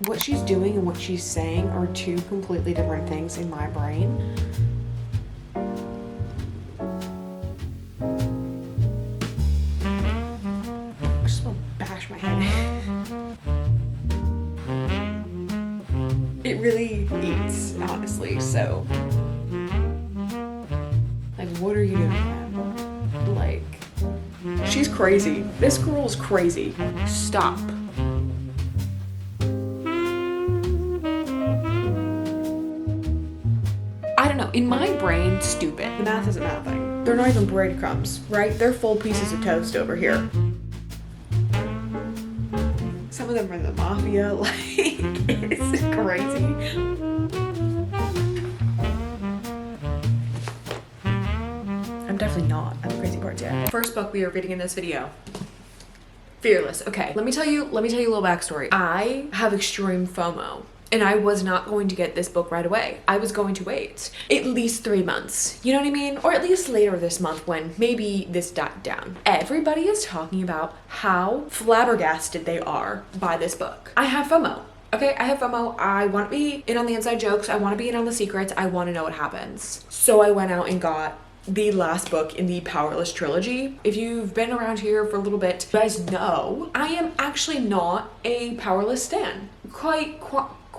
what she's doing and what she's saying are two completely different things in my brain. I just want to bash my head. It really eats, honestly, so. Like, what are you doing, man? Like, she's crazy. This girl's crazy. Stop. I don't know, in my brain, stupid. The math isn't mathing. They're not even breadcrumbs, right? They're full pieces of toast over here. Some of them are the mafia, like, it's crazy. I'm definitely not at the crazy parts yet. First book we are reading in this video. Fearless. Okay, let me tell you a little backstory. I have extreme FOMO. And I was not going to get this book right away. I was going to wait at least 3 months. You know what I mean? Or at least later this month when maybe this died down. Everybody is talking about how flabbergasted they are by this book. I have FOMO. Okay, I have FOMO. I want to be in on the inside jokes. I want to be in on the secrets. I want to know what happens. So I went out and got the last book in the Powerless trilogy. If you've been around here for a little bit, you guys know I am actually not a Powerless stan.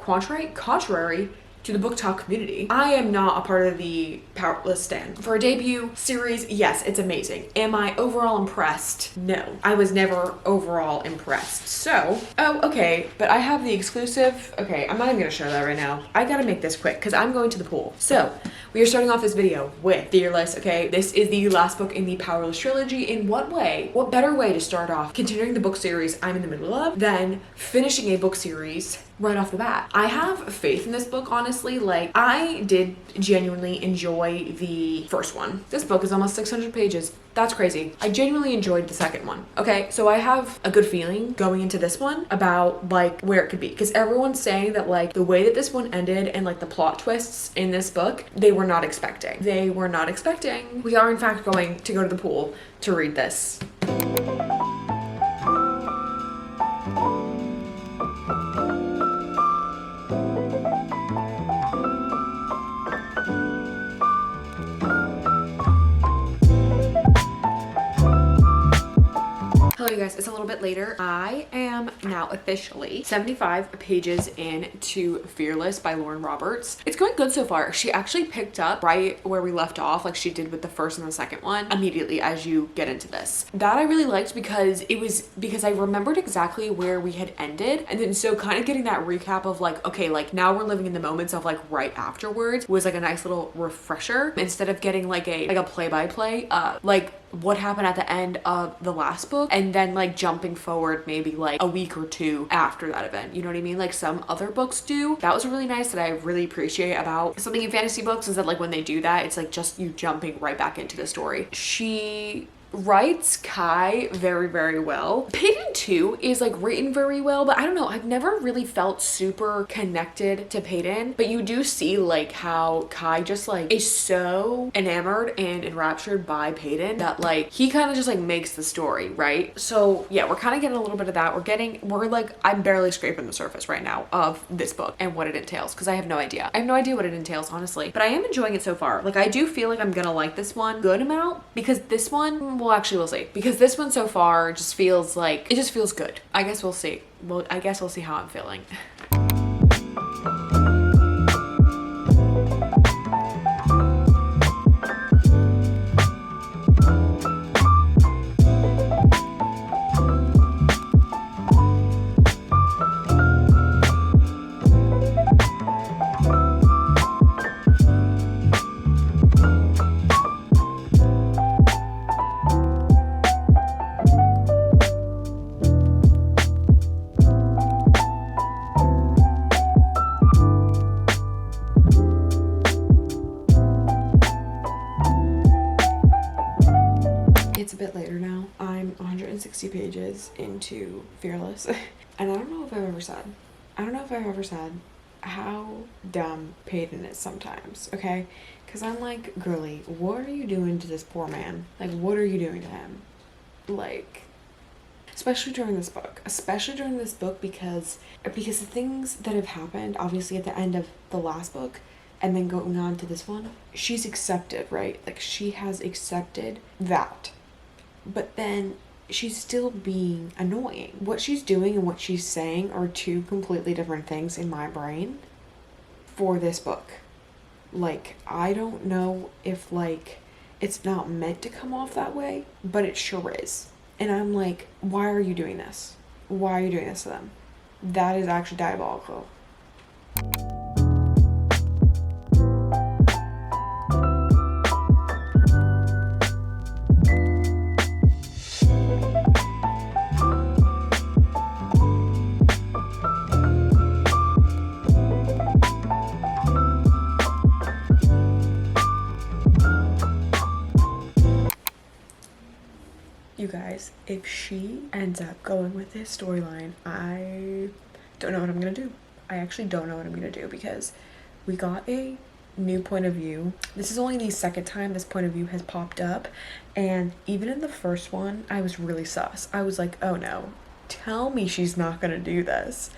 Contrary to the book talk community, I am not a part of the Powerless stan. For a debut series, yes, it's amazing. Am I overall impressed? No, I was never overall impressed. So, okay, but I have the exclusive. Okay, I'm not even gonna show that right now. I gotta make this quick because I'm going to the pool. So, we are starting off this video with Fearless, okay? This is the last book in the Powerless trilogy. In what way? What better way to start off continuing the book series I'm in the middle of than finishing a book series right off the bat? I have faith in this book, honestly. Like, I did genuinely enjoy the first one. This book is almost 600 pages. That's crazy. I genuinely enjoyed the second one. Okay, so I have a good feeling going into this one about like where it could be, because everyone's saying that like the way that this one ended and like the plot twists in this book, they were not expecting. They were not expecting. We are in fact going to go to the pool to read this. Hello you guys, it's a little bit later. I am now officially 75 pages into Fearless by Lauren Roberts. It's going good so far. She actually picked up right where we left off, like she did with the first and the second one, immediately as you get into this. That I really liked because I remembered exactly where we had ended, and then so kind of getting that recap of like, okay, like now we're living in the moments of like right afterwards was like a nice little refresher instead of getting like a play-by-play, like what happened at the end of the last book and then like jumping forward maybe like a week or two after that event. You know what I mean? Like some other books do. That was really nice, that I really appreciate about something in fantasy books, is that like when they do that, it's like just you jumping right back into the story. She writes Kai very, very well. Peyton too is like written very well, but I don't know, I've never really felt super connected to Peyton, but you do see like how Kai just like is so enamored and enraptured by Peyton that like he kind of just like makes the story, right? So yeah, we're kind of getting a little bit of that. I'm barely scraping the surface right now of this book and what it entails, because I have no idea. I have no idea what it entails, honestly, but I am enjoying it so far. Like I do feel like I'm gonna like this one good amount, because this one, well, actually we'll see, because this one so far just feels like, it just feels good. I guess we'll see. Well, I guess we'll see how I'm feeling. It's a bit later now. I'm 160 pages into Fearless. And I don't know if I've ever said how dumb Peyton is sometimes, okay? Because I'm like, girly, what are you doing to this poor man? Like, what are you doing to him? Like, especially during this book, because the things that have happened, obviously at the end of the last book and then going on to this one, she's accepted, right? Like, she has accepted that, but then she's still being annoying. What she's doing and what she's saying are two completely different things in my brain for this book. Like, I don't know if, like, it's not meant to come off that way, but it sure is. And I'm like, why are you doing this? Why are you doing this to them? That is actually diabolical. You guys, if she ends up going with this storyline, I don't know what I'm gonna do. I actually don't know what I'm gonna do, because we got a new point of view. This is only the second time this point of view has popped up, and even in the first one, I was really sus. I was like, oh no, tell me she's not gonna do this.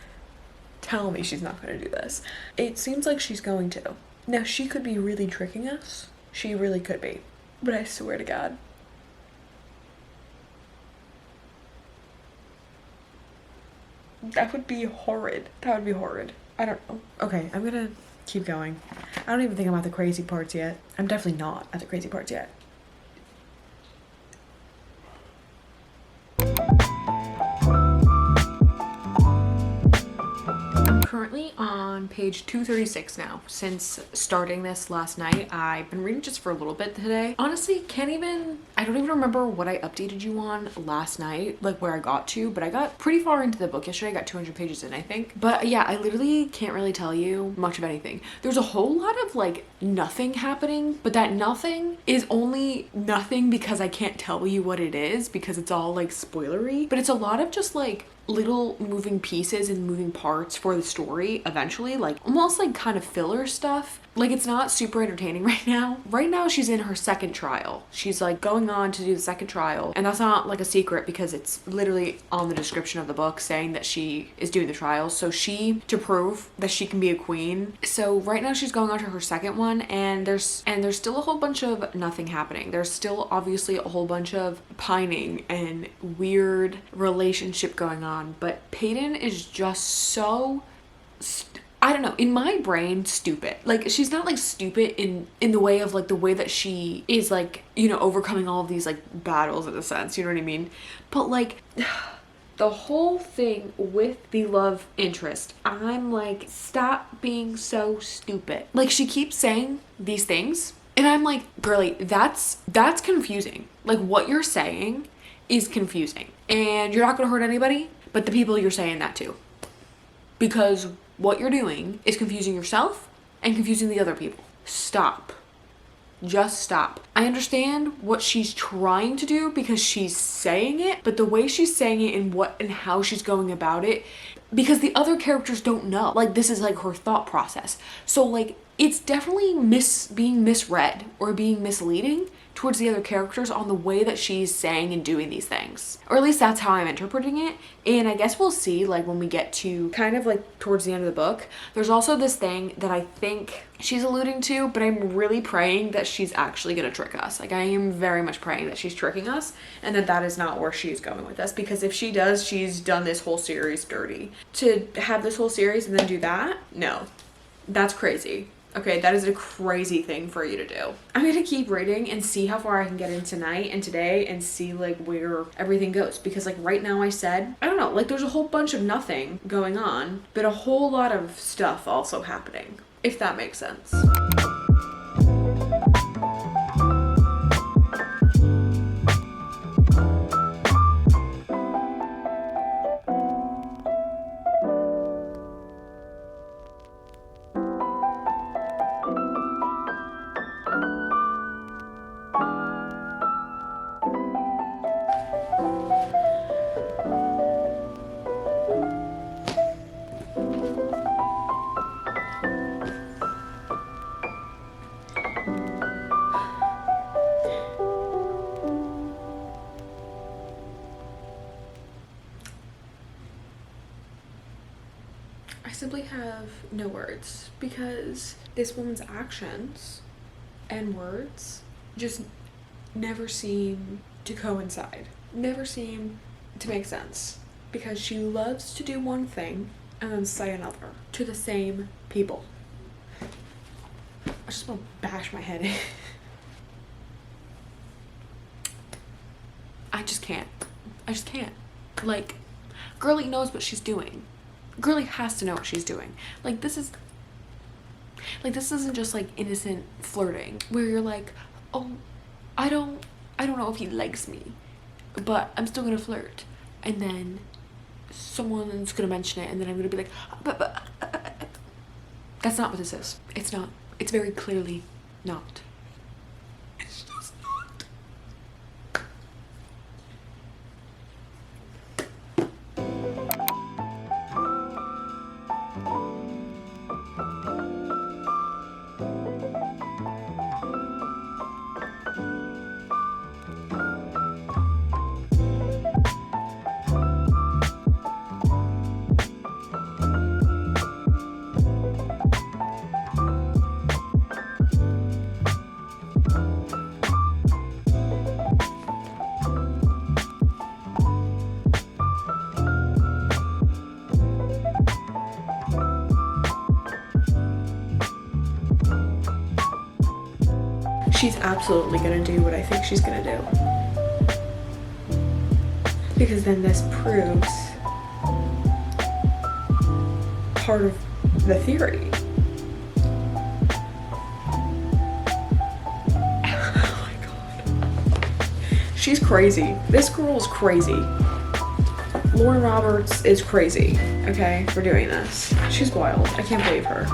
Tell me she's not gonna do this. It seems like she's going to. Now, she could be really tricking us. She really could be. But I swear to God, that would be horrid. That would be horrid. I don't know. Okay, I'm gonna keep going. I don't even think I'm at the crazy parts yet. I'm definitely not at the crazy parts yet. Currently on page 236 now. Since starting this last night, I've been reading just for a little bit today. Honestly, I don't even remember what I updated you on last night, like where I got to, but I got pretty far into the book yesterday. I got 200 pages in, I think. But yeah, I literally can't really tell you much of anything. There's a whole lot of like nothing happening, but that nothing is only nothing because I can't tell you what it is, because it's all like spoilery. But it's a lot of just like little moving pieces and moving parts for the story eventually, like almost like kind of filler stuff. Like, it's not super entertaining right now. Right now she's in her second trial. She's like going on to do the second trial, and that's not like a secret because it's literally on the description of the book saying that she is doing the trial. So to prove that she can be a queen. So right now she's going on to her second one, and there's still a whole bunch of nothing happening. There's still obviously a whole bunch of pining and weird relationship going on, but Peyton is just so I don't know, in my brain, stupid. Like, she's not like stupid in the way of like the way that she is like, you know, overcoming all of these like battles in a sense, you know what I mean? But like the whole thing with the love interest, I'm like, stop being so stupid. Like, she keeps saying these things and I'm like, girly, that's confusing. Like, what you're saying is confusing, and you're not gonna hurt anybody but the people you're saying that to, because what you're doing is confusing yourself and confusing the other people. Stop. Just stop. I understand what she's trying to do because she's saying it, but the way she's saying it and how she's going about it, because the other characters don't know. Like, this is like her thought process. So like, it's definitely being misread or being misleading towards the other characters on the way that she's saying and doing these things. Or at least that's how I'm interpreting it. And I guess we'll see, like, when we get to kind of like towards the end of the book. There's also this thing that I think she's alluding to, but I'm really praying that she's actually gonna trick us. Like, I am very much praying that she's tricking us and that is not where she's going with us, because if she does, she's done this whole series dirty. To have this whole series and then do that? No. That's crazy. Okay, that is a crazy thing for you to do. I'm gonna keep reading and see how far I can get in tonight and today and see like where everything goes, because like right now I don't know, like there's a whole bunch of nothing going on, but a whole lot of stuff also happening, if that makes sense. have no words because this woman's actions and words just never seem to coincide, never seem to make sense, because she loves to do one thing and then say another to the same people. I just want to bash my head in. I just can't. Like, girlie knows what she's doing. Girlie has to know what she's doing. Like, this isn't just like innocent flirting where you're like, oh, I don't know if he likes me, but I'm still gonna flirt, and then someone's gonna mention it, and then I'm gonna be like, but that's not what this is. It's not. It's very clearly not. It's just not. She's absolutely gonna do what I think she's gonna do, because then this proves part of the theory. Oh my god. She's crazy. This girl is crazy. Lauren Roberts is crazy, okay, for doing this. She's wild. I can't believe her.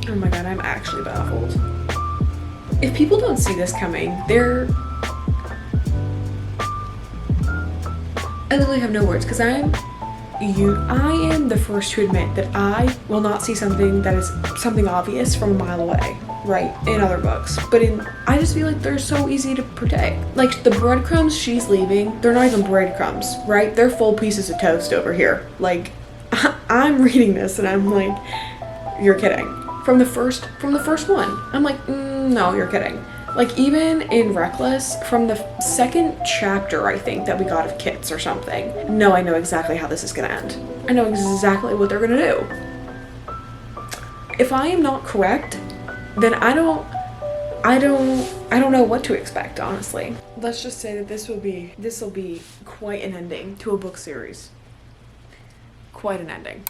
Oh my god, I'm actually baffled. If people don't see this coming, I literally have no words, because I am the first to admit that I will not see something that is something obvious from a mile away, right, in other books. But I just feel like they're so easy to predict. Like, the breadcrumbs she's leaving, they're not even breadcrumbs, right? They're full pieces of toast over here. Like, I'm reading this and I'm like, you're kidding. From the first one, I'm like, no, you're kidding. Like, even in Reckless, from the second chapter, I think, that we got of Kits or something, no, I know exactly how this is gonna end. I know exactly what they're gonna do. If I am not correct, then I don't know what to expect, honestly. Let's just say that this will be quite an ending to a book series. Quite an ending.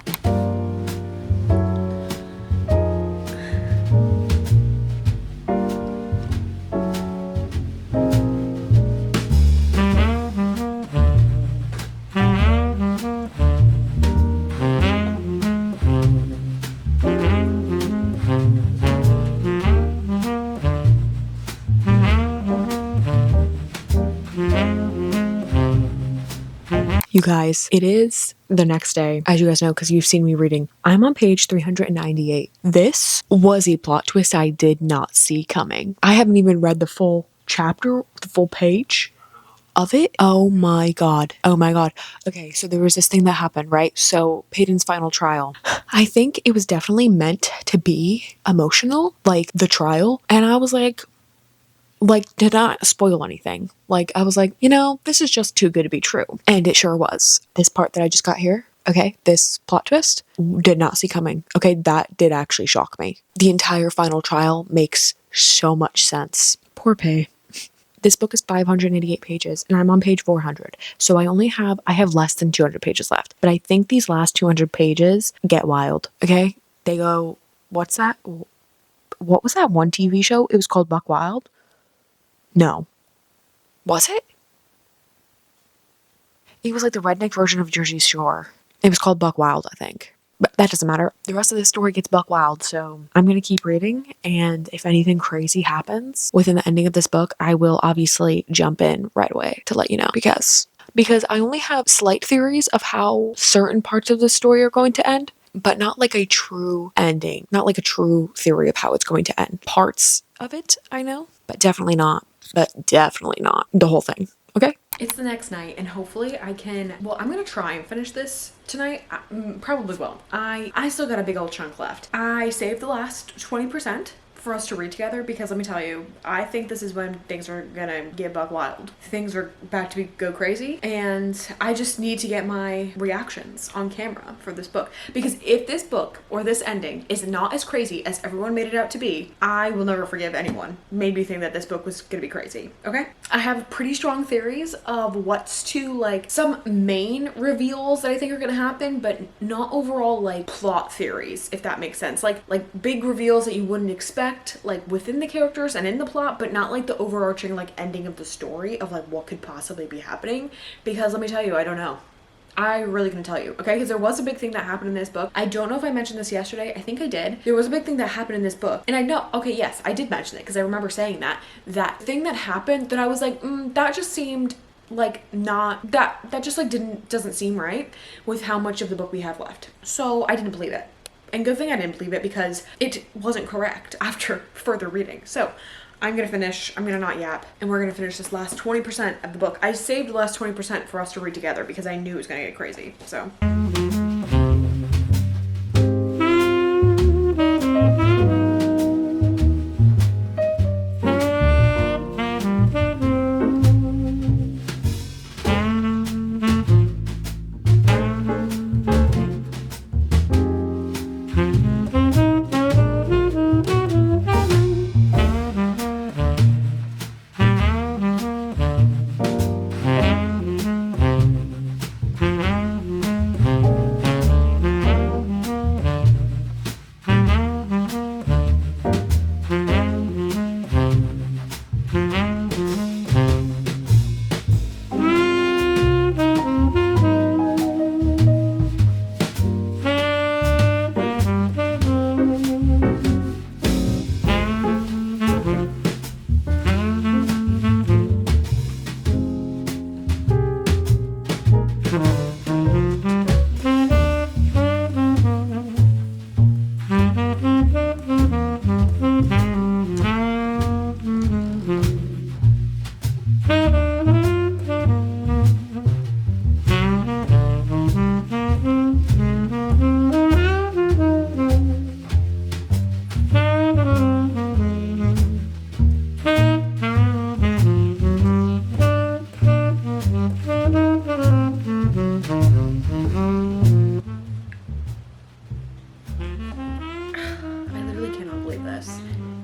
You guys, it is the next day, as you guys know, because you've seen me reading. I'm on page 398. This was a plot twist I did not see coming. I haven't even read the full chapter, the full page of it. Oh my god. Okay, so there was this thing that happened, right? So Peyton's final trial. I think it was definitely meant to be emotional, like the trial. And I was like, did not spoil anything. Like, I was like, this is just too good to be true. And it sure was. This part that I just got here, okay, this plot twist, did not see coming. Okay, that did actually shock me. The entire final trial makes so much sense. Poor Pay. This book is 588 pages, and I'm on page 400. So I have less than 200 pages left. But I think these last 200 pages get wild, okay? They go, what's that? What was that one TV show? It was called Buck Wild? No. Was it? It was like the redneck version of Jersey Shore. It was called Buck Wild, I think. But that doesn't matter. The rest of the story gets buck wild, so I'm going to keep reading, and if anything crazy happens within the ending of this book, I will obviously jump in right away to let you know, because I only have slight theories of how certain parts of the story are going to end, but not like a true ending, not like a true theory of how it's going to end. Parts of it, I know, but definitely not the whole thing, okay? It's the next night and hopefully I can, well, I'm gonna try and finish this tonight. I probably will. I still got a big old chunk left. I saved the last 20% for us to read together because let me tell you, I think this is when things are gonna get buck wild. Things are about to go crazy and I just need to get my reactions on camera for this book, because if this book or this ending is not as crazy as everyone made it out to be, I will never forgive anyone made me think that this book was gonna be crazy. Okay, I have pretty strong theories of what's to, like, some main reveals that I think are gonna happen, but not overall like plot theories, if that makes sense. Like big reveals that you wouldn't expect, like within the characters and in the plot, but not like the overarching like ending of the story of like what could possibly be happening, because let me tell you, I don't know. I really couldn't tell you, okay? Because there was a big thing that happened in this book. I don't know if I mentioned this yesterday. I think I did. There was a big thing that happened in this book. And I know, okay, yes, I did mention it because I remember saying that. That thing that happened that I was like, that just seemed like not, that just like doesn't seem right with how much of the book we have left. So I didn't believe it. And good thing I didn't believe it because it wasn't correct after further reading. So I'm gonna not yap, and we're gonna finish this last 20% of the book. I saved the last 20% for us to read together because I knew it was gonna get crazy, so.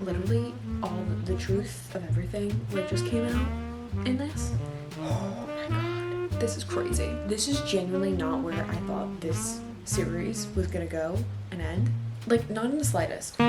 Literally all the truth of everything like just came out in this. Oh my god, this is crazy. This is genuinely not where I thought this series was gonna go and end. Like, not in the slightest.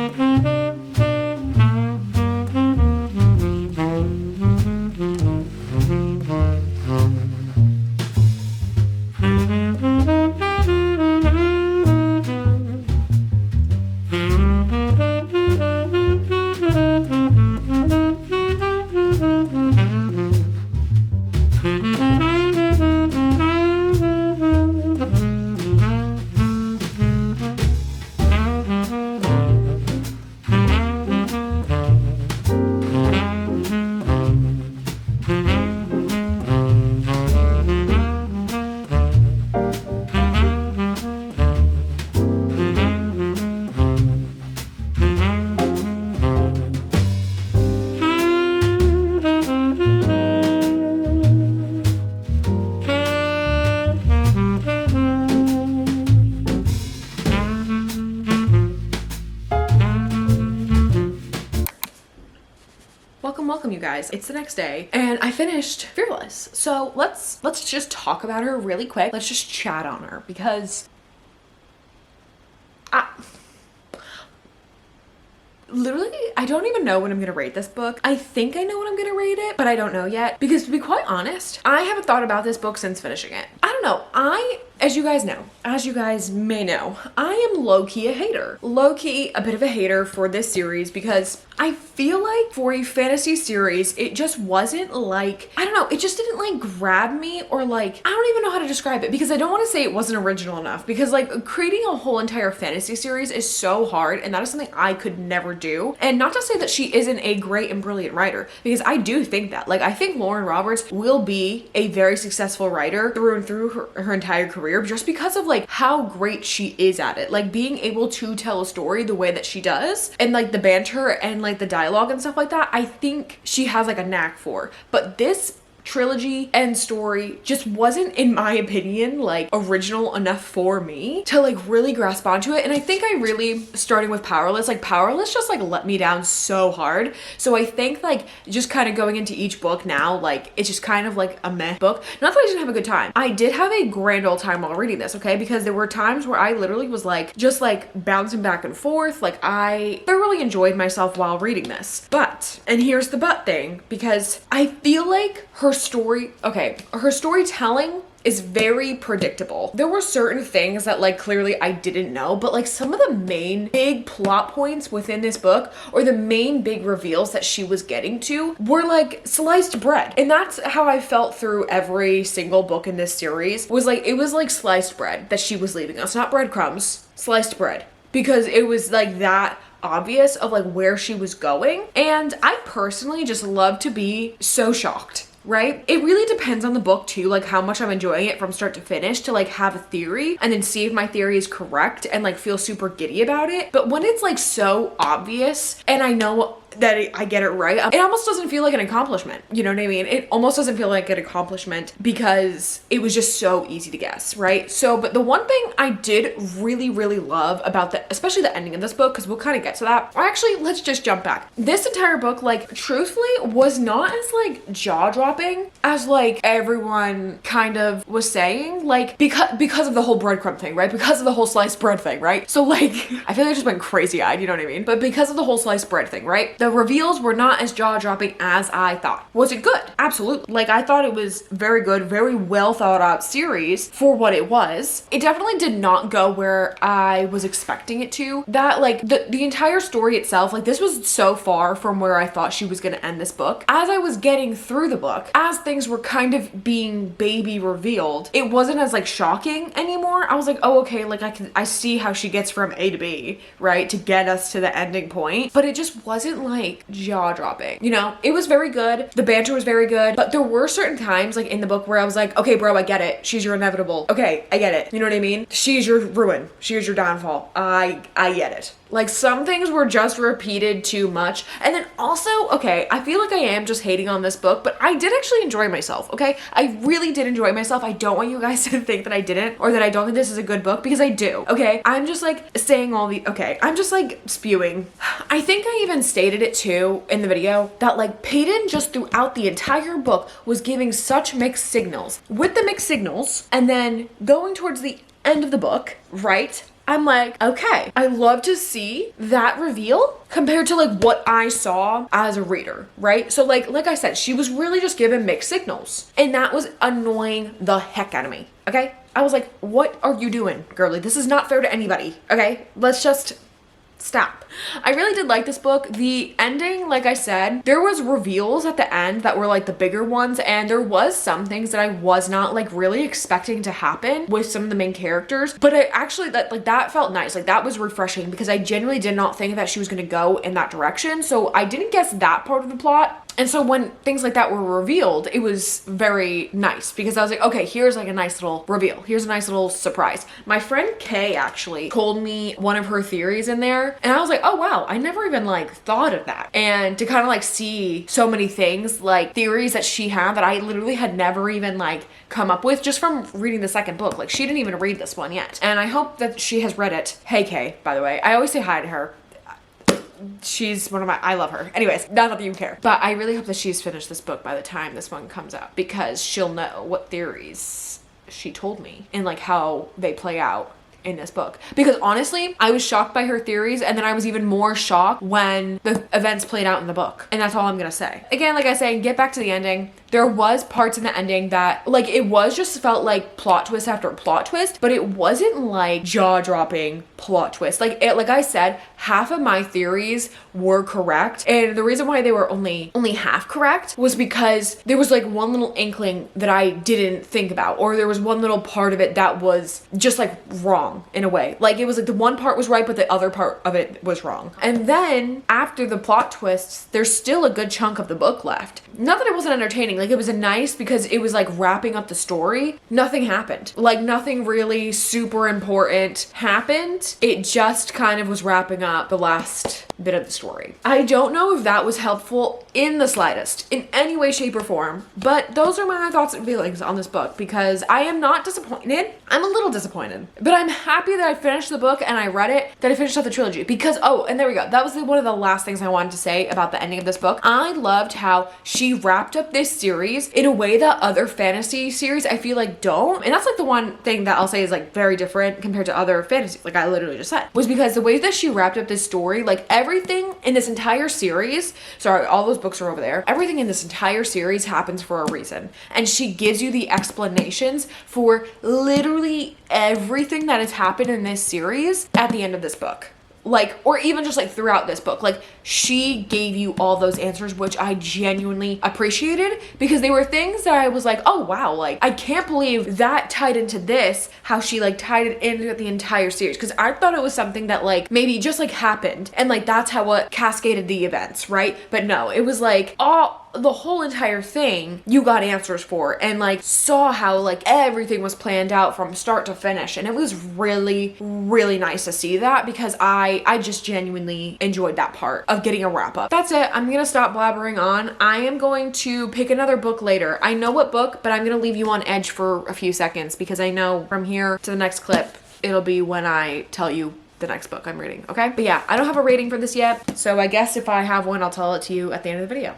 Welcome you guys. It's the next day and I finished Fearless. So let's just talk about her really quick. Let's just chat on her because literally, I don't even know what I'm gonna rate this book. I think I know what I'm gonna rate it, but I don't know yet. Because to be quite honest, I haven't thought about this book since finishing it. I don't know. I as you guys may know, I am low-key a hater. Low-key a bit of a hater for this series because I feel like for a fantasy series, it just wasn't like, I don't know, it just didn't like grab me, or like, I don't even know how to describe it, because I don't want to say it wasn't original enough, because like creating a whole entire fantasy series is so hard, and that is something I could never do. And not to say that she isn't a great and brilliant writer, because I do think that. Like, I think Lauren Roberts will be a very successful writer through and through her entire career, just because of like how great she is at it. Like being able to tell a story the way that she does, and like the banter and like the dialogue and stuff like that, I think she has like a knack for. But this trilogy and story just wasn't, in my opinion, like original enough for me to like really grasp onto it. And I think I really, starting with Powerless, like Powerless just like let me down so hard. So I think like just kind of going into each book now, like it's just kind of like a meh book. Not that I didn't have a good time. I did have a grand old time while reading this, okay? Because there were times where I literally was like just like bouncing back and forth. Like I thoroughly enjoyed myself while reading this. But, and here's the but thing, because I feel like her storytelling is very predictable. There were certain things that like clearly I didn't know, but like some of the main big plot points within this book, or the main big reveals that she was getting to, were like sliced bread. And that's how I felt through every single book in this series. It was like sliced bread that she was leaving us, not breadcrumbs, sliced bread. Because it was like that obvious of like where she was going. And I personally just love to be so shocked, right? It really depends on the book too, like how much I'm enjoying it from start to finish, to like have a theory and then see if my theory is correct and like feel super giddy about it. But when it's like so obvious and I know that I get it right, it almost doesn't feel like an accomplishment. You know what I mean? It almost doesn't feel like an accomplishment because it was just so easy to guess, right? So, but the one thing I did really, really love about especially the ending of this book, because we'll kind of get to that. Or actually, let's just jump back. This entire book, like, truthfully, was not as like jaw-dropping as like everyone kind of was saying, like because of the whole breadcrumb thing, right? Because of the whole sliced bread thing, right? So like, I feel like I just went crazy-eyed, you know what I mean? But because of the whole sliced bread thing, right? The reveals were not as jaw-dropping as I thought. Was it good? Absolutely. Like, I thought it was very good, very well thought out series for what it was. It definitely did not go where I was expecting it to. That, like, the entire story itself, like, this was so far from where I thought she was gonna end this book. As I was getting through the book, as things were kind of being baby revealed, it wasn't as, like, shocking anymore. I was like, oh, okay, like, I see how she gets from A to B, right, to get us to the ending point. But it just wasn't, like, jaw-dropping. You know, it was very good. The banter was very good. But there were certain times, like, in the book where I was like, okay, bro, I get it. She's your inevitable. Okay, I get it. You know what I mean? She's your ruin. She's your downfall. I get it. Like, some things were just repeated too much. And then also, okay, I feel like I am just hating on this book, but I did actually enjoy myself, okay? I really did enjoy myself. I don't want you guys to think that I didn't, or that I don't think this is a good book, because I do, okay? I'm just like saying I'm just like spewing. I think I even stated it too in the video that like Peyton just throughout the entire book was giving such mixed signals. With the mixed signals, and then going towards the end of the book, right? I'm like, okay, I love to see that reveal compared to like what I saw as a reader, right? So like I said, she was really just giving mixed signals, and that was annoying the heck out of me, okay? I was like, what are you doing, girly? This is not fair to anybody, okay? Let's just stop. I really did like this book. The ending, like I said, there was reveals at the end that were like the bigger ones, and there was some things that I was not like really expecting to happen with some of the main characters, but I actually that felt nice. Like, that was refreshing, because I genuinely did not think that she was going to go in that direction, so I didn't guess that part of the plot. And so when things like that were revealed, it was very nice, because I was like, okay, here's like a nice little reveal. Here's a nice little surprise. My friend Kay actually told me one of her theories in there, and I was like, oh wow, I never even like thought of that. And to kind of like see so many things, like theories that she had that I literally had never even like come up with just from reading the second book. Like, she didn't even read this one yet. And I hope that she has read it. Hey Kay, by the way. I always say hi to her. She's one of I love her. Anyways, not that you care. But I really hope that she's finished this book by the time this one comes out, because she'll know what theories she told me and like how they play out in this book. Because honestly, I was shocked by her theories, and then I was even more shocked when the events played out in the book. And that's all I'm gonna say. Again, like I say, get back to the ending. There was parts in the ending that like it was just felt like plot twist after plot twist, but it wasn't like jaw-dropping plot twist. Like I said, half of my theories were correct, and the reason why they were only half correct was because there was like one little inkling that I didn't think about, or there was one little part of it that was just like wrong in a way. Like it was like the one part was right, but the other part of it was wrong. And then after the plot twists, there's still a good chunk of the book left. Not that it wasn't entertaining, like it was nice because it was like wrapping up the story. Nothing happened. Like nothing really super important happened. It just kind of was wrapping up the last bit of the story. I don't know if that was helpful in the slightest, in any way, shape, or form, but those are my thoughts and feelings on this book because I am not disappointed. I'm a little disappointed, but I'm happy that I finished the book and I read it, that I finished off the trilogy because, oh, and there we go. That was one of the last things I wanted to say about the ending of this book. I loved how she wrapped up this series in a way that other fantasy series I feel like don't. And that's like the one thing that I'll say is like very different compared to other fantasies, like I literally just said, was because the way that she wrapped up this story, like everything in this entire series, sorry, all those books are over there, everything in this entire series happens for a reason. And she gives you the explanations for literally everything that has happened in this series at the end of this book. Like, or even just like throughout this book, like she gave you all those answers, which I genuinely appreciated because they were things that I was like, oh wow, like I can't believe that tied into this, how she like tied it into the entire series. Cause I thought it was something that like maybe just like happened and like that's how it cascaded the events, right? But no, it was like the whole entire thing you got answers for and like saw how like everything was planned out from start to finish, and it was really nice to see that because I just genuinely enjoyed that part of getting a wrap up. That's it. I'm gonna stop blabbering on. I am going to pick another book later. I know what book, but I'm gonna leave you on edge for a few seconds because I know from here to the next clip it'll be when I tell you the next book I'm reading, okay? But yeah, I don't have a rating for this yet, so I guess if I have one, I'll tell it to you at the end of the video.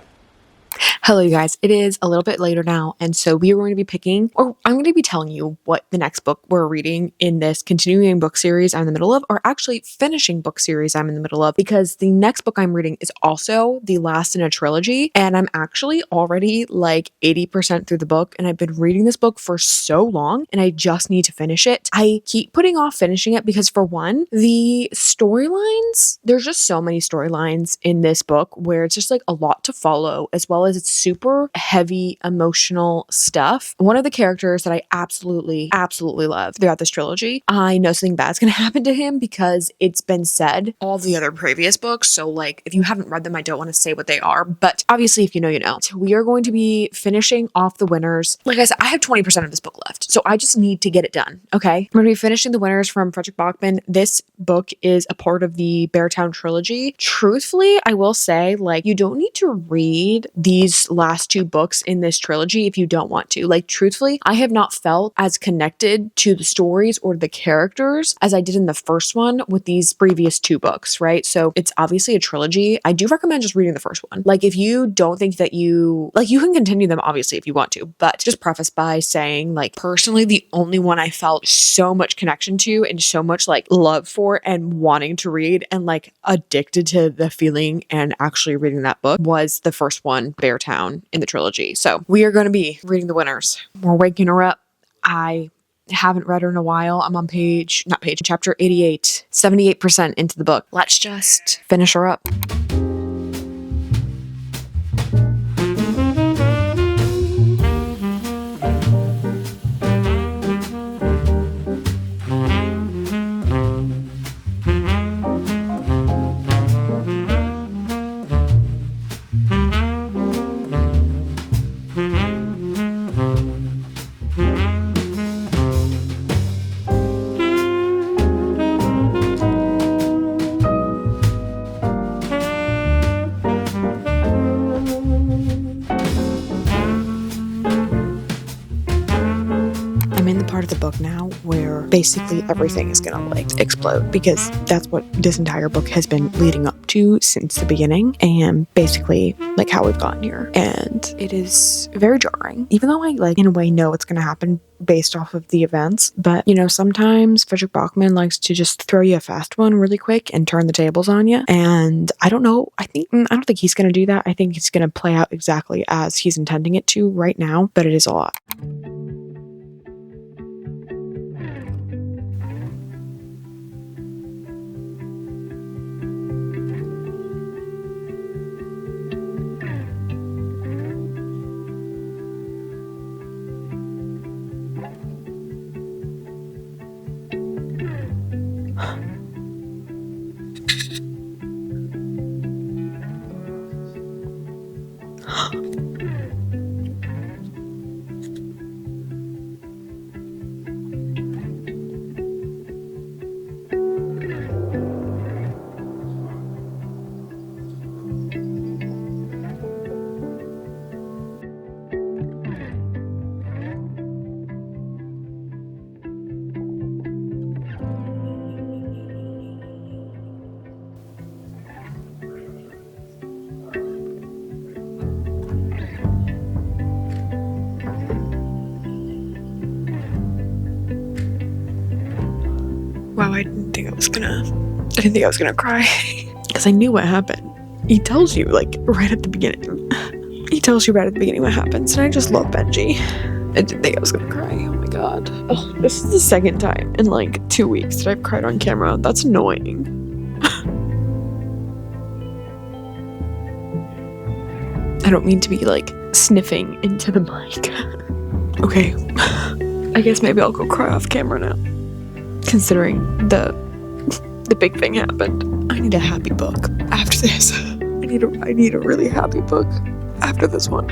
Hello, you guys. It is a little bit later now, and so we are going to be picking, or I'm going to be telling you what the next book we're reading in this continuing book series I'm in the middle of, or actually finishing book series I'm in the middle of, because the next book I'm reading is also the last in a trilogy, and I'm actually already like 80% through the book, and I've been reading this book for so long, and I just need to finish it. I keep putting off finishing it because, for one, the storylines, there's just so many storylines in this book where it's just like a lot to follow, as well as it's super heavy emotional stuff. One of the characters that I absolutely love throughout this trilogy, I know something bad's gonna happen to him because it's been said all the other previous books, so like if you haven't read them, I don't want to say what they are, but obviously if you know, you know. We are going to be finishing off the winners. Like I said, I have 20% of this book left, so I just need to get it done, okay? We're gonna be finishing the winners from Frederick Bachman. This book is a part of the Beartown trilogy. Truthfully, I will say, like, you don't need to read these last two books in this trilogy if you don't want to. Like, truthfully, I have not felt as connected to the stories or the characters as I did in the first one with these previous two books, right? So it's obviously a trilogy. I do recommend just reading the first one. Like, if you don't think that you can continue them obviously if you want to, but just preface by saying, like, personally, the only one I felt so much connection to and so much like love for and wanting to read and like addicted to the feeling and actually reading that book was the first one, Beartown, in the trilogy. So we are going to be reading the winners. We're waking her up. I haven't read her in a while. I'm on chapter 88, 78% into the book. Let's just finish her up. I'm in the part of the book now where basically everything is gonna like explode, because that's what this entire book has been leading up to since the beginning, and basically like how we've gotten here. And it is very jarring, even though I like in a way know it's gonna happen based off of the events. But you know, sometimes Frederick Bachman likes to just throw you a fast one really quick and turn the tables on you. And I don't know, I don't think he's gonna do that. I think it's gonna play out exactly as he's intending it to right now, but it is a lot. Wow, I didn't think I was gonna cry. Because I knew what happened. He tells you, like, right at the beginning. He tells you right at the beginning what happens, and I just love Benji. I didn't think I was gonna cry, oh my god. Oh, this is the second time in, like, 2 weeks that I've cried on camera. That's annoying. I don't mean to be, like, sniffing into the mic. Okay. I guess maybe I'll go cry off camera now. Considering the big thing happened. I need a happy book after this. I need a really happy book after this one.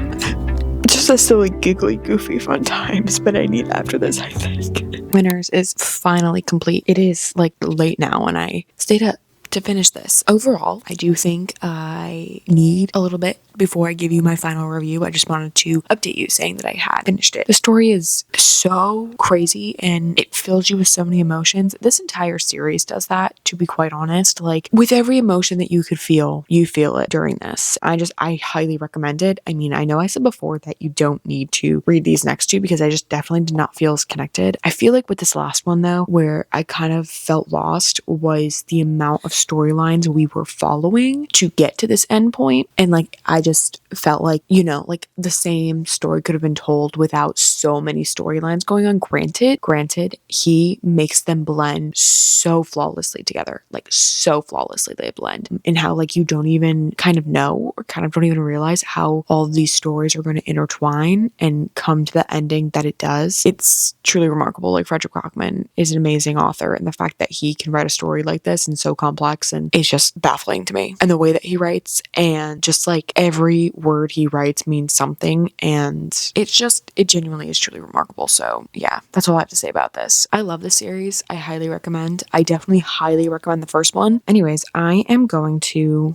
Just a silly, giggly, goofy, fun times, but I need after this, I think. Winners is finally complete. It is like late now and I stayed up to finish this. Overall, I do think I need a little bit before I give you my final review. I just wanted to update you saying that I had finished it. The story is so crazy and it fills you with so many emotions. This entire series does that, to be quite honest. Like, with every emotion that you could feel, you feel it during this. I highly recommend it. I mean, I know I said before that you don't need to read these next two because I just definitely did not feel as connected. I feel like with this last one though, where I kind of felt lost was the amount of storylines we were following to get to this end point. And like, I just felt like, you know, like the same story could have been told without so many storylines going on. Granted, he makes them blend so flawlessly together, like so flawlessly they blend, and how like you don't even kind of know or kind of don't even realize how all of these stories are going to intertwine and come to the ending that it does. It's truly remarkable. Like, Frederick Bachman is an amazing author, and the fact that he can write a story like this and so complex and it's just baffling to me. And the way that he writes, and just like every word he writes means something, and it genuinely is truly remarkable. So yeah, that's all I have to say about this. I love this series. I highly recommend. I definitely highly recommend the first one. Anyways, I'm gonna go to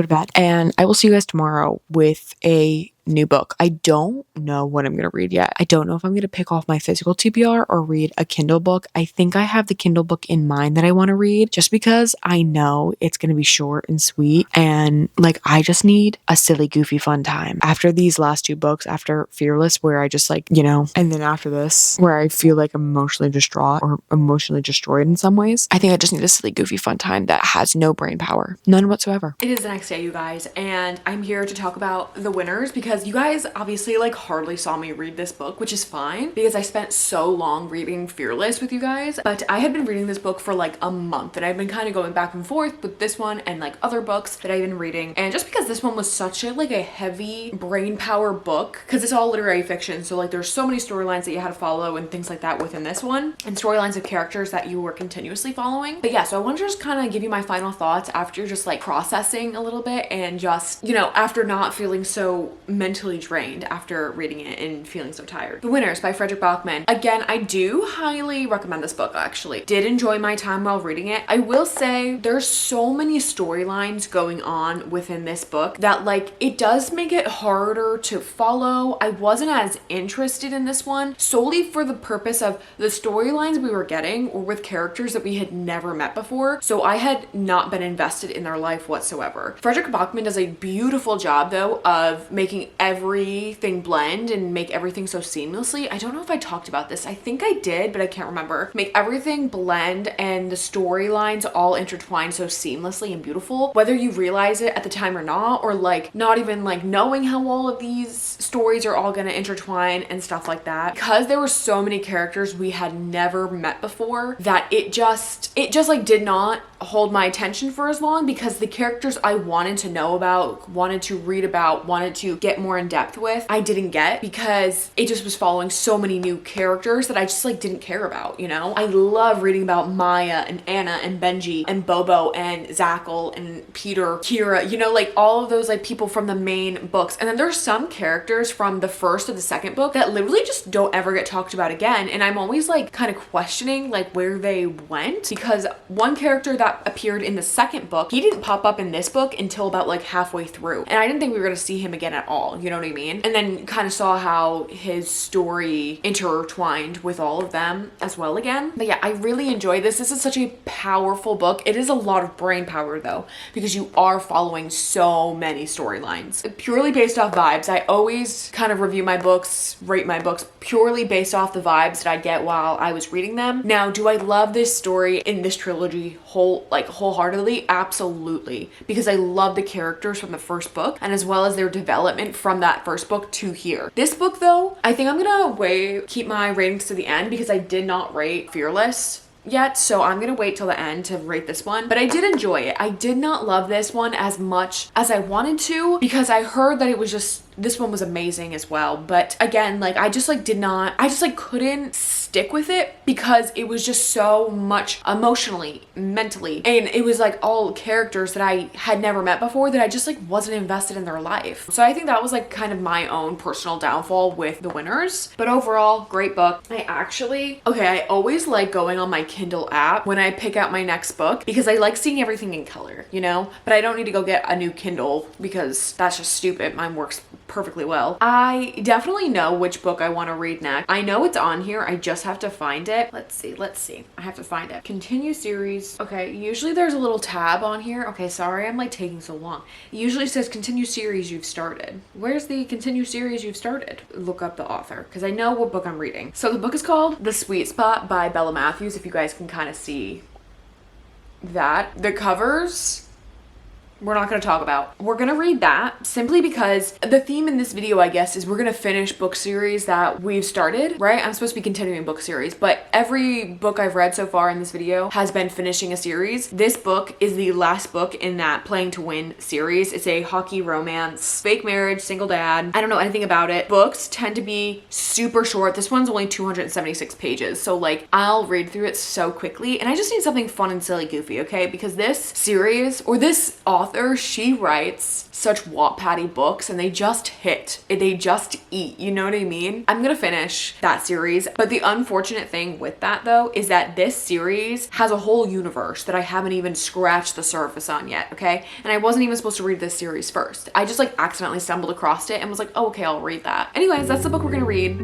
bed, and I will see you guys tomorrow with a new book. I don't know what I'm going to read yet. I don't know if I'm going to pick off my physical TBR or read a Kindle book. I think I have the Kindle book in mind that I want to read, just because I know it's going to be short and sweet, and like, I just need a silly, goofy, fun time. After these last two books, after Fearless, where I just like, you know, and then after this, where I feel like emotionally distraught or emotionally destroyed in some ways, I think I just need a silly, goofy, fun time that has no brain power. None whatsoever. It is the next day, you guys, and I'm here to talk about the winners because you guys obviously like hardly saw me read this book, which is fine because I spent so long reading Fearless with you guys. But I had been reading this book for like a month, and I've been kind of going back and forth with this one and like other books that I've been reading. And just because this one was such a like a heavy brain power book, because it's all literary fiction, so like there's so many storylines that you had to follow and things like that within this one, and storylines of characters that you were continuously following. But yeah, so I want to just kind of give you my final thoughts after just like processing a little bit, and just, you know, after not feeling so mentally drained after reading it and feeling so tired. The Winners by Frederick Bachman. Again, I do highly recommend this book actually. Did enjoy my time while reading it. I will say there's so many storylines going on within this book that like it does make it harder to follow. I wasn't as interested in this one solely for the purpose of the storylines we were getting or with characters that we had never met before. So I had not been invested in their life whatsoever. Frederick Bachman does a beautiful job though of making everything blend and make everything so seamlessly. I don't know if I talked about this. I think I did, but I can't remember. Make everything blend and the storylines all intertwine so seamlessly and beautiful, whether you realize it at the time or not, or like not even like knowing how all of these stories are all going to intertwine and stuff like that. Because there were so many characters we had never met before that it just like did not hold my attention for as long, because the characters I wanted to know about, wanted to read about, wanted to get more in depth with, I didn't get because it just was following so many new characters that I just like didn't care about, you know? I love reading about Maya and Anna and Benji and Bobo and Zackle and Peter, Kira, you know, like all of those like people from the main books. And then there's some characters from the first or the second book that literally just don't ever get talked about again. And I'm always like kind of questioning like where they went, because one character that appeared in the second book, he didn't pop up in this book until about like halfway through. And I didn't think we were going to see him again at all. You know what I mean? And then kind of saw how his story intertwined with all of them as well again. But yeah, I really enjoy this. This is such a powerful book. It is a lot of brain power though, because you are following so many storylines. Purely based off vibes. I always kind of review my books, rate my books purely based off the vibes that I get while I was reading them. Now, do I love this story in this trilogy wholeheartedly? Absolutely. Because I love the characters from the first book and as well as their development from that first book to here. This book though, I think I'm gonna keep my ratings to the end because I did not rate Fearless yet, so I'm gonna wait till the end to rate this one. But I did enjoy it. I did not love this one as much as I wanted to, because I heard that it was just, this one was amazing as well. But again, like I just couldn't stick with it because it was just so much emotionally, mentally, and it was like all characters that I had never met before that I just like wasn't invested in their life. So I think that was like kind of my own personal downfall with The Winners. But overall, great book. I always like going on my Kindle app when I pick out my next book because I like seeing everything in color, you know? But I don't need to go get a new Kindle because that's just stupid. Mine works perfectly well. I definitely know which book I want to read next. I know it's on here. I just have to find it. Let's see. I have to find it. Continue series. Okay, usually there's a little tab on here. Okay, sorry I'm like taking so long. It usually says continue series you've started. Where's the continue series you've started? Look up the author because I know what book I'm reading. So the book is called The Sweet Spot by Bella Matthews, if you guys can kind of see that. The covers we're not going to talk about. We're going to read that simply because the theme in this video, I guess, is we're going to finish book series that we've started, right? I'm supposed to be continuing book series, but every book I've read so far in this video has been finishing a series. This book is the last book in that Playing to Win series. It's a hockey romance, fake marriage, single dad. I don't know anything about it. Books tend to be super short. This one's only 276 pages. So like I'll read through it so quickly, and I just need something fun and silly goofy, okay? Because this series or this author, she writes such Wattpad-y books and they just hit. They just eat, you know what I mean? I'm gonna finish that series, but the unfortunate thing with that though is that this series has a whole universe that I haven't even scratched the surface on yet, okay? And I wasn't even supposed to read this series first. I just like accidentally stumbled across it and was like, oh, okay, I'll read that. Anyways, that's the book we're gonna read.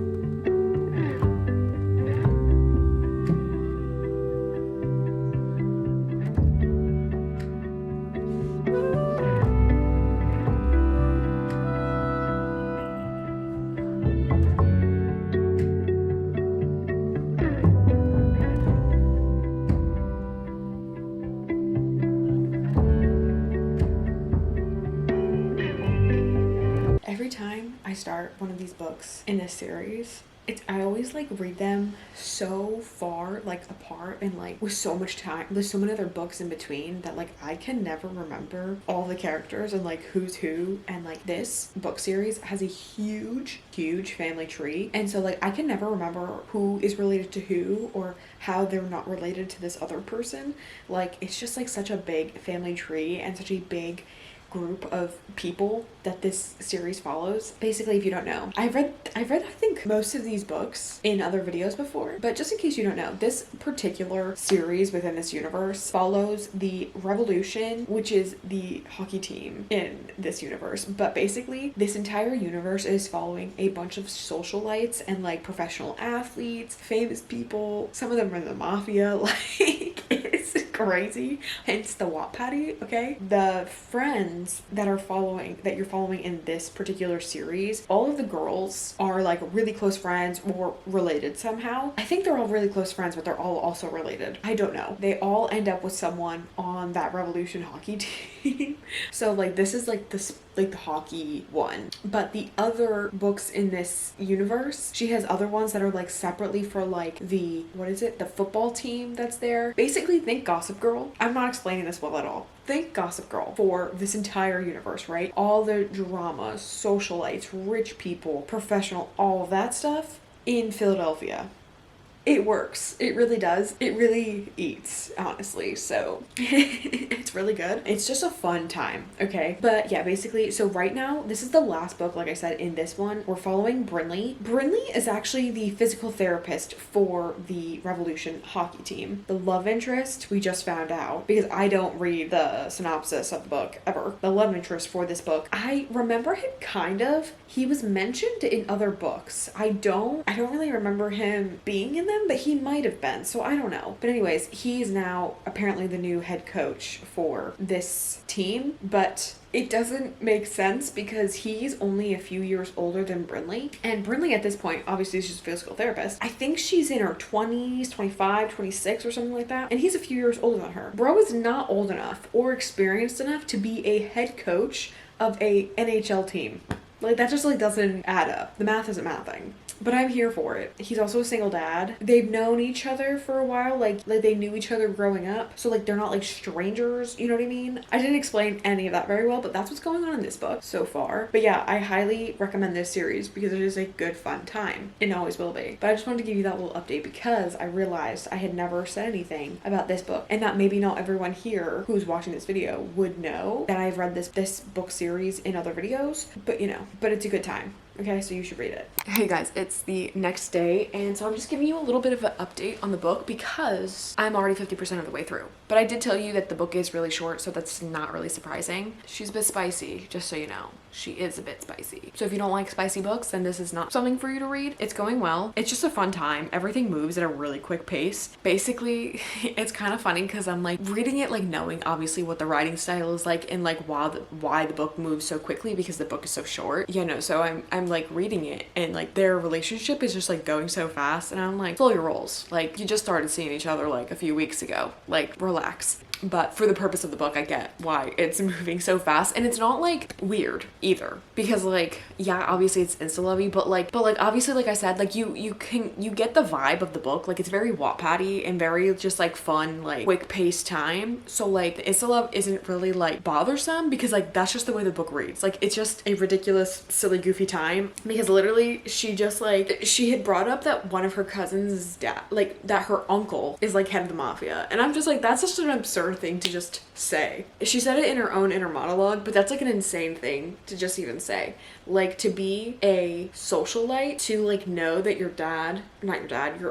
Every time I start one of these books in this series, I always like read them so far like apart and like with so much time. There's so many other books in between that like I can never remember all the characters and like who's who. And like this book series has a huge family tree, and so like I can never remember who is related to who or how they're not related to this other person. Like it's just like such a big family tree and such a big group of people that this series follows. Basically, if you don't know, I've read I think most of these books in other videos before, but just in case you don't know, this particular series within this universe follows the Revolution, which is the hockey team in this universe. But basically, this entire universe is following a bunch of socialites and like professional athletes, famous people. Some of them are in the mafia. Like, it's crazy. Hence the Watt Patty. Okay, the friends that you're following in this particular series, all of the girls are like really close friends or related somehow. I think they're all really close friends, but they're all also related. I don't know. They all end up with someone on that Revolution hockey team. So like this is like this like the hockey one, but the other books in this universe, she has other ones that are like separately for like the the football team that's there. Basically, think Gossip Girl. I'm not explaining this well at all. Think Gossip Girl for this entire universe, right? All the drama, socialites, rich people, professional, all of that stuff in Philadelphia. It works. It really does. It really eats, honestly. So it's really good. It's just a fun time. Okay. But yeah, basically, so right now, this is the last book, like I said, in this one. We're following Brinley. Brinley is actually the physical therapist for the Revolution hockey team. The love interest, we just found out, because I don't read the synopsis of the book ever. The love interest for this book, I remember him kind of. He was mentioned in other books. I don't really remember him being in them, but he might have been, so I don't know. But anyways, he's now apparently the new head coach for this team, but it doesn't make sense because he's only a few years older than Brinley. And Brinley at this point, obviously she's a physical therapist. I think she's in her 20s, 25, 26 or something like that. And he's a few years older than her. Bro is not old enough or experienced enough to be a head coach of a NHL team. Like, that just like doesn't add up. The math isn't mathing. But I'm here for it. He's also a single dad. They've known each other for a while. Like they knew each other growing up. So like they're not like strangers. You know what I mean? I didn't explain any of that very well, but that's what's going on in this book so far. But yeah, I highly recommend this series because it is a good fun time. It always will be. But I just wanted to give you that little update because I realized I had never said anything about this book. And that maybe not everyone here who's watching this video would know that I've read this book series in other videos. But you know, but it's a good time. Okay, so you should read it. Hey guys, it's the next day, and so I'm just giving you a little bit of an update on the book because I'm already 50% of the way through. But I did tell you that the book is really short, so that's not really surprising. She's a bit spicy, just so you know. She is a bit spicy. So if you don't like spicy books, then this is not something for you to read. It's going well. It's just a fun time. Everything moves at a really quick pace. Basically, it's kind of funny because I'm like reading it like knowing obviously what the writing style is like and like why the book moves so quickly because the book is so short. You know, so I'm like reading it and like their relationship is just like going so fast and I'm like, slow your rolls. Like you just started seeing each other like a few weeks ago. Like relax. But for the purpose of the book, I get why it's moving so fast. And it's not like weird either. Because like, yeah, obviously it's insta-lovey, but like obviously, like I said, like you get the vibe of the book. Like it's very Wattpad-y and very just like fun, like quick paced time. So like the insta-love isn't really like bothersome because like that's just the way the book reads. Like it's just a ridiculous, silly, goofy time. Because literally she just like, she had brought up that one of her cousins' dad, like that her uncle is like head of the mafia. And I'm just like, that's just an absurd thing to just say. She said it in her own inner monologue, but that's like an insane thing to just even say. Like to be a socialite, to like know that your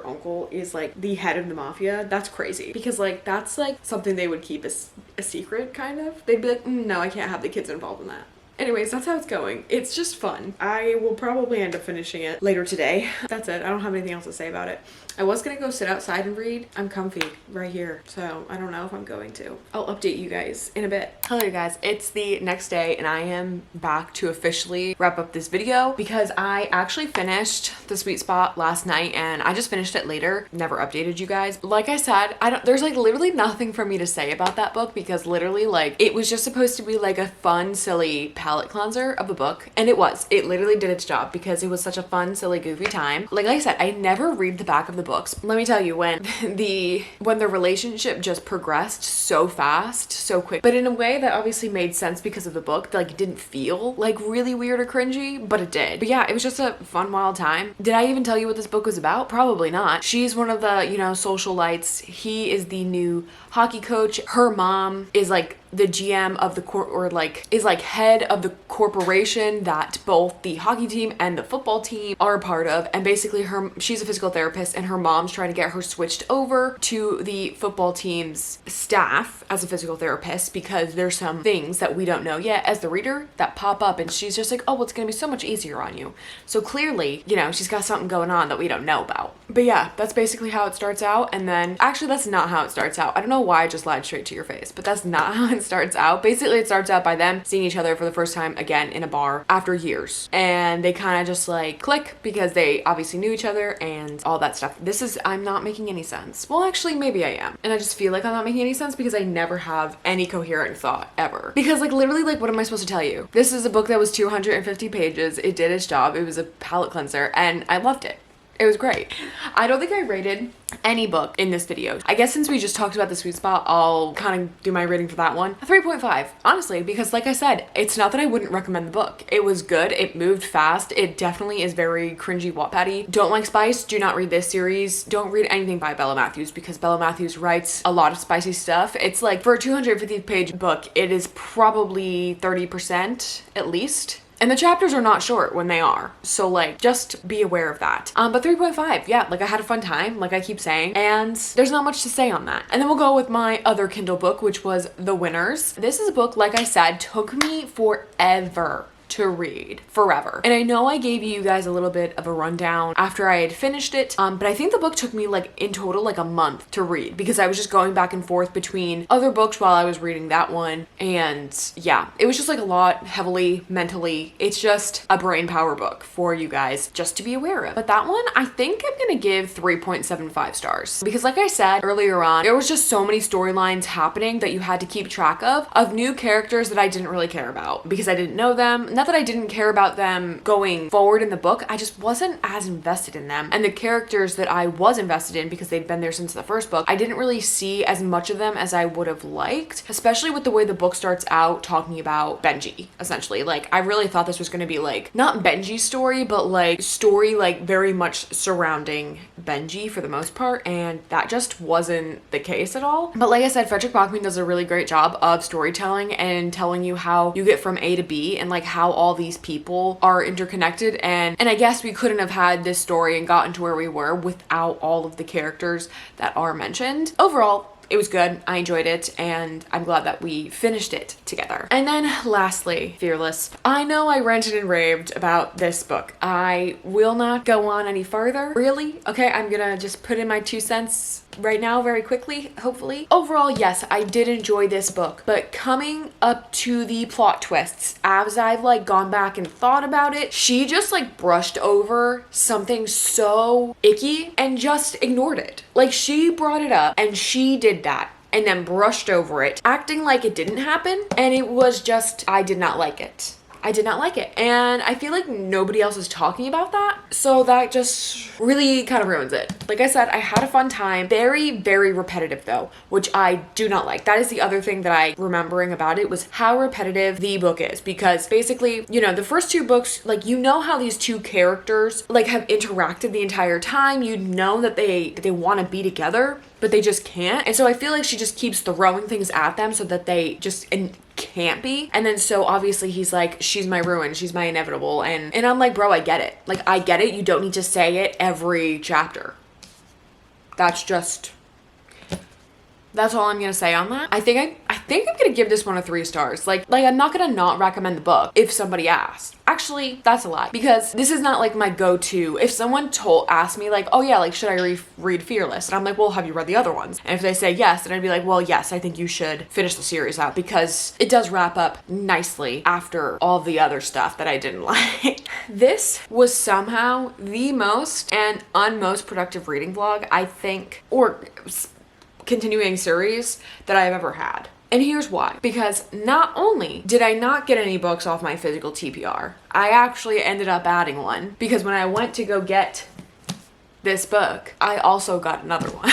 uncle is like the head of the mafia, that's crazy. Because like that's like something they would keep as a secret kind of. They'd be like, no, I can't have the kids involved in that. Anyways, that's how it's going. It's just fun. I will probably end up finishing it later today. That's it. I don't have anything else to say about it. I was gonna go sit outside and read. I'm comfy right here, so I don't know if I'm going to. I'll update you guys in a bit. Hello you guys, it's the next day and I am back to officially wrap up this video because I actually finished The Sweet Spot last night and I just finished it later. Never updated you guys. Like I said, there's like literally nothing for me to say about that book because literally like it was just supposed to be like a fun, silly palette cleanser of a book, and it was. It literally did its job because it was such a fun, silly, goofy time. Like I said, I never read the back of the books. Let me tell you, when the relationship just progressed so fast, so quick, but in a way that obviously made sense because of the book, like it didn't feel like really weird or cringy, but it did. But yeah, it was just a fun, wild time. Did I even tell you what this book was about? Probably not. She's one of the, you know, socialites. He is the new hockey coach. Her mom is like the GM of the is like head of the corporation that both the hockey team and the football team are a part of. And basically she's a physical therapist, and her mom's trying to get her switched over to the football team's staff as a physical therapist because there's some things that we don't know yet as the reader that pop up, and she's just like, oh, well, it's gonna be so much easier on you. So clearly, you know, she's got something going on that we don't know about. But yeah, that's basically how it starts out. And then actually that's not how it starts out. I don't know why I just lied straight to your face, but that's not how it starts out. Basically it starts out by them seeing each other for the first time again in a bar after years, and they kind of just like click because they obviously knew each other and all that stuff. I'm not making any sense. Well, actually maybe I am, and I just feel like I'm not making any sense because I never have any coherent thought ever, because like literally, like, what am I supposed to tell you? This is a book that was 250 pages. It did its job. It was a palate cleanser and I loved it. It was great. I don't think I rated any book in this video. I guess since we just talked about the sweet spot, I'll kind of do my rating for that one. A 3.5, honestly, because like I said, it's not that I wouldn't recommend the book. It was good. It moved fast. It definitely is very cringy Wattpad-y. Don't like spice? Do not read this series. Don't read anything by Bella Matthews because Bella Matthews writes a lot of spicy stuff. It's like, for a 250 page book, it is probably 30% at least. And the chapters are not short when they are. So like, just be aware of that. But 3.5, yeah, like I had a fun time, like I keep saying, and there's not much to say on that. And then we'll go with my other Kindle book, which was The Winners. This is a book, like I said, took me forever to read, forever. And I know I gave you guys a little bit of a rundown after I had finished it, but I think the book took me like in total like a month to read because I was just going back and forth between other books while I was reading that one. And yeah, it was just like a lot heavily mentally. It's just a brain power book for you guys just to be aware of. But that one, I think I'm gonna give 3.75 stars because like I said earlier on, there was just so many storylines happening that you had to keep track of new characters that I didn't really care about because I didn't know them. Not that I didn't care about them going forward in the book, I just wasn't as invested in them. And the characters that I was invested in because they'd been there since the first book, I didn't really see as much of them as I would have liked, especially with the way the book starts out talking about Benji, essentially. Like, I really thought this was going to be like, not Benji's story, but like story like very much surrounding Benji for the most part, and that just wasn't the case at all. But like I said, Frederick Bachman does a really great job of storytelling and telling you how you get from A to B and like how all these people are interconnected, and I guess we couldn't have had this story and gotten to where we were without all of the characters that are mentioned. Overall, it was good. I enjoyed it, and I'm glad that we finished it together. And then lastly, Fearless. I know I ranted and raved about this book. I will not go on any further, really. Okay, I'm gonna just put in my 2 cents right now very quickly, hopefully. Overall, yes, I did enjoy this book, but coming up to the plot twists, as I've like gone back and thought about it, she just like brushed over something so icky and just ignored it. Like, she brought it up and she did that and then brushed over it, acting like it didn't happen, and it was just, I did not like it. I did not like it. And I feel like nobody else is talking about that. So that just really kind of ruins it. Like I said, I had a fun time. Very, very repetitive though, which I do not like. That is the other thing that I remembering about it was how repetitive the book is. Because basically, you know, the first 2 books, like, you know how these 2 characters like have interacted the entire time. You know that they want to be together, but they just can't. And so I feel like she just keeps throwing things at them so that they just can't be. And then so obviously he's like, she's my ruin, she's my inevitable, and I'm like, bro, I get it. Like, I get it. You don't need to say it every chapter. That's all I'm gonna say on that. I think I'm gonna give this one a 3 stars. Like I'm not gonna not recommend the book if somebody asks. Actually, that's a lie, because this is not like my go-to. If someone asked me like, oh yeah, like, should I read Fearless? And I'm like, well, have you read the other ones? And if they say yes, then I'd be like, well, yes, I think you should finish the series out because it does wrap up nicely after all the other stuff that I didn't like. This was somehow the most and unmost productive reading vlog, I think, or continuing series that I've ever had. And here's why. Because not only did I not get any books off my physical TPR, I actually ended up adding one, because when I went to go get this book, I also got another one.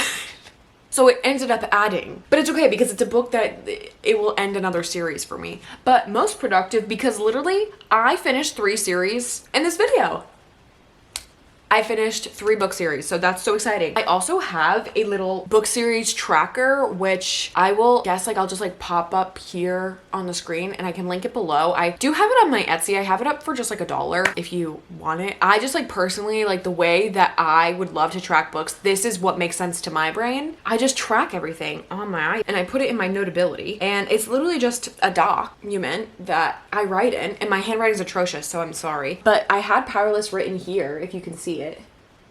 So it ended up adding, but it's okay because it's a book that it will end another series for me. But most productive because literally I finished 3 series in this video. I finished 3 book series, so that's so exciting. I also have a little book series tracker, which I will guess like I'll just like pop up here on the screen and I can link it below. I do have it on my Etsy. I have it up for just like $1 if you want it. I just like personally like the way that I would love to track books. This is what makes sense to my brain. I just track everything on my and I put it in my Notability, and it's literally just a document that I write in, and my handwriting is atrocious, so I'm sorry. But I had powerless written here, if you can see it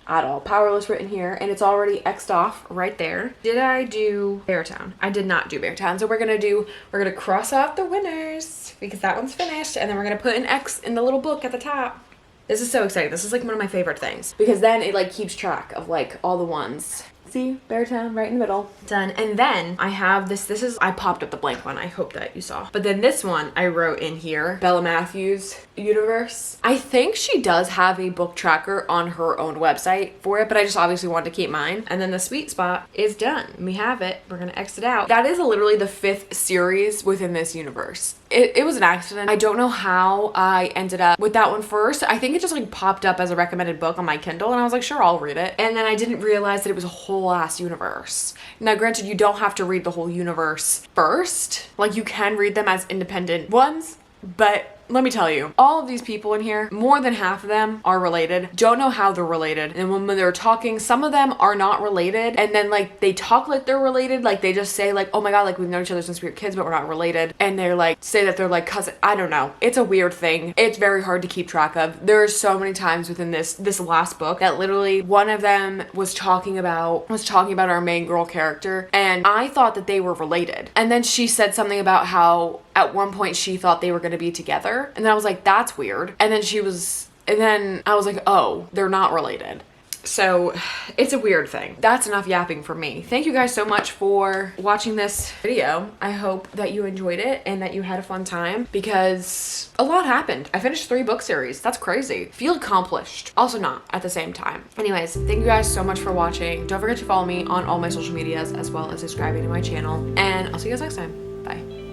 at all. Powerless written here, and it's already X'd off right there. Did I do Beartown? I did not do Beartown. So we're gonna cross off the winners because that one's finished, and then we're gonna put an X in the little book at the top. This is so exciting. This is like one of my favorite things because then it like keeps track of like all the ones. See, Beartown right in the middle. Done. And then I have this is, I popped up the blank one. I hope that you saw. But then this one I wrote in here, Bella Matthews universe. I think she does have a book tracker on her own website for it, but I just obviously wanted to keep mine. And then the sweet spot is done. We have it. We're gonna X it out. That is literally the 5th series within this universe. It was an accident. I don't know how I ended up with that one first. I think it just like popped up as a recommended book on my Kindle, and I was like, sure, I'll read it. And then I didn't realize that it was a whole ass universe. Now, granted, you don't have to read the whole universe first. Like, you can read them as independent ones, but let me tell you, all of these people in here, more than half of them are related. Don't know how they're related. And when they're talking, some of them are not related. And then like they talk like they're related. Like they just say like, oh my God, like we've known each other since we were kids, but we're not related. And they're like, say that they're like cousin. I don't know. It's a weird thing. It's very hard to keep track of. There are so many times within this last book that literally one of them was talking about our main girl character. And I thought that they were related. And then she said something about how at one point she thought they were going to be together. And then I was like, that's weird. And then I was like, oh, they're not related. So it's a weird thing. That's enough yapping for me. Thank you guys so much for watching this video. I hope that you enjoyed it and that you had a fun time because a lot happened. I finished 3 book series. That's crazy. Feel accomplished. Also not at the same time. Anyways, thank you guys so much for watching. Don't forget to follow me on all my social medias as well as subscribing to my channel. And I'll see you guys next time. Bye.